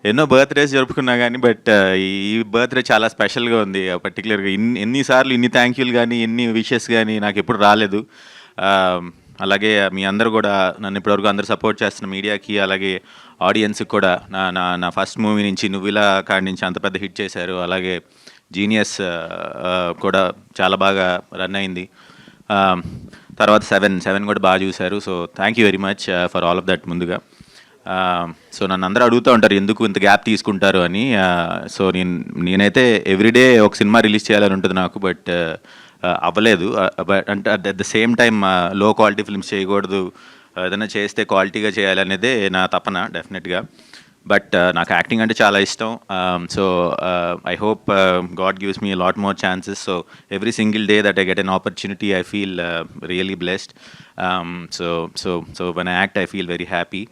ఎన్నో బర్త్డేస్ జరుపుకున్నా కానీ బట్ ఈ బర్త్డే చాలా స్పెషల్గా ఉంది. పర్టికులర్గా ఎన్నిసార్లు ఇన్ని థ్యాంక్ యూలు కానీ ఎన్ని విషెస్ కానీ నాకు ఎప్పుడు రాలేదు. అలాగే మీ అందరూ కూడా నన్ను ఇప్పటివరకు అందరూ సపోర్ట్ చేస్తున్న మీడియాకి, అలాగే ఆడియన్స్కి కూడా నా నా నా ఫస్ట్ మూవీ నుంచి నువ్విలా కాడి నుంచి అంత పెద్ద హిట్ చేశారు. అలాగే జీనియస్ కూడా చాలా బాగా రన్ అయింది. తర్వాత సెవెన్ కూడా బాగా చూశారు. So thank you very much for all of that ముందుగా. సో నన్ను అందరూ అడుగుతూ ఉంటారు ఎందుకు ఇంత గ్యాప్ తీసుకుంటారు అని. సో నేనైతే ఎవ్రీడే ఒక సినిమా రిలీజ్ చేయాలని ఉంటుంది నాకు, బట్ అవ్వలేదు. బట్ అంటే అట్ ద సేమ్ టైం లో క్వాలిటీ ఫిల్మ్స్ చేయకూడదు, ఏదైనా చేస్తే క్వాలిటీగా చేయాలనేదే నా తపన డెఫినెట్గా. బట్ నాకు యాక్టింగ్ అంటే చాలా ఇష్టం. So I hope God gives me lot more chances. So every single day that I get an opportunity I feel really blessed. So so so when I act I feel very happy.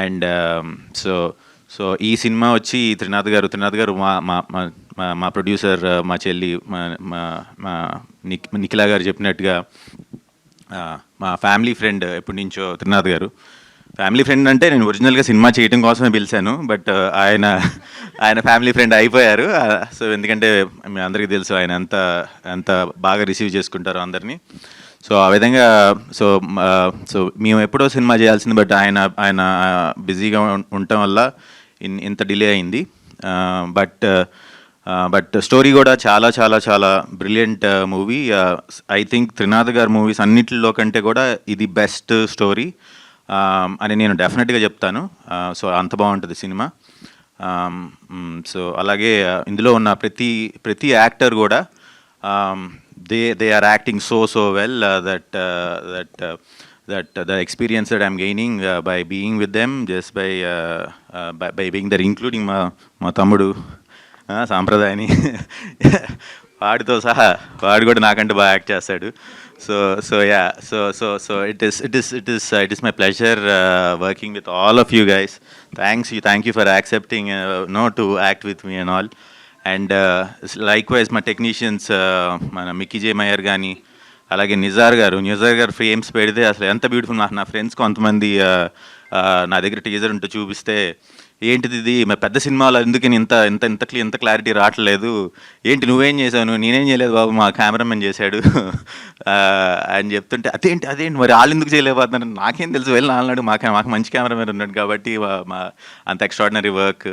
And so ఈ cinema వచ్చి త్రినాథ్ గారు మా producer, మా చెల్లి, మా నిఖిలా గారు చెప్పినట్టుగా మా ఫ్యామిలీ ఫ్రెండ్ ఎప్పటి నుంచో. త్రినాథ్ గారు ఫ్యామిలీ ఫ్రెండ్ అంటే నేను ఒరిజినల్గా సినిమా చేయడం కోసమే పిలిచాను, బట్ ఆయన ఫ్యామిలీ ఫ్రెండ్ అయిపోయారు. సో ఎందుకంటే మీ అందరికీ తెలుసు ఆయన ఎంత బాగా రిసీవ్ చేసుకుంటారో అందరినీ. సో ఆ విధంగా సో మేము ఎప్పుడో సినిమా చేయాల్సింది, బట్ ఆయన బిజీగా ఉండటం వల్ల ఇంత డిలే అయింది. బట్ స్టోరీ కూడా చాలా చాలా చాలా brilliant movie. I think Trinath గారి మూవీస్ అన్నిటిలో కంటే కూడా ఇది బెస్ట్ స్టోరీ అని నేను డెఫినెట్గా చెప్తాను. సో అంత బాగుంటుంది సినిమా. సో అలాగే ఇందులో ఉన్న ప్రతి యాక్టర్ కూడా they are acting so well that the experience that I'm gaining by being with them, just by being there, including మా తమ్ముడు సాంప్రదాయని వాడితో సహా వాడు కూడా నాకంటే బాగా యాక్ట్ చేస్తాడు. So it is my pleasure working with all of you guys. Thank you for accepting to act with me and all. And likewise మా టెక్నీషియన్స్, మన మిక్కీ జే మయర్ కానీ, అలాగే నిజార్ గారు ఫ్రేమ్స్ పెడితే అసలు ఎంత బ్యూటిఫుల్. నా ఫ్రెండ్స్ కొంతమంది నా దగ్గర టీజర్ ఉంటే చూపిస్తే ఏంటిది ఇది పెద్ద సినిమాలో ఎందుకని ఇంత క్లారిటీ రావట్లేదు, ఏంటి నువ్వేం చేశాను, నేనేం చేయలేదు బాబు మా కెమెరామెన్ చేశాడు అని చెప్తుంటే అదేంటి మరి వాళ్ళు ఎందుకు చేయలేకపోతున్నారు, నాకేం తెలుసు వెళ్ళి నాలున్నాడు, మాకు మంచి కెమెరామెన్ ఉన్నాడు కాబట్టి మా అంత ఎక్స్ట్రాడినరీ వర్క్.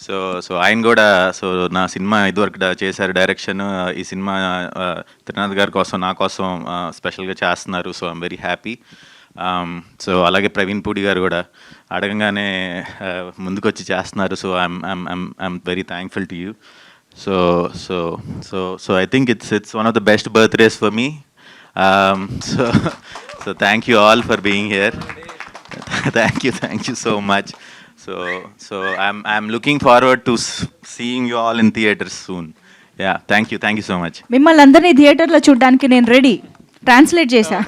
సో ఆయన కూడా నా సినిమా ఇదివరకు చేశారు డైరెక్షన్. ఈ సినిమా త్రినాథ్ గారి కోసం నా కోసం స్పెషల్గా చేస్తున్నారు. So I'm very happy. So అలాగే ప్రవీణ్ పూడి గారు కూడా అడగంగానే ముందుకొచ్చి చేస్తున్నారు. So I'm very thankful to you. So I think it's one of the best birthdays for me. So thank you all for being here. Thank you so much. So I'm looking forward to seeing you all in theaters soon. Yeah, thank you so much. మిమ్మల్ని అందరినీ థియేటర్లో చూడడానికి నేను ready. Translate చేశా.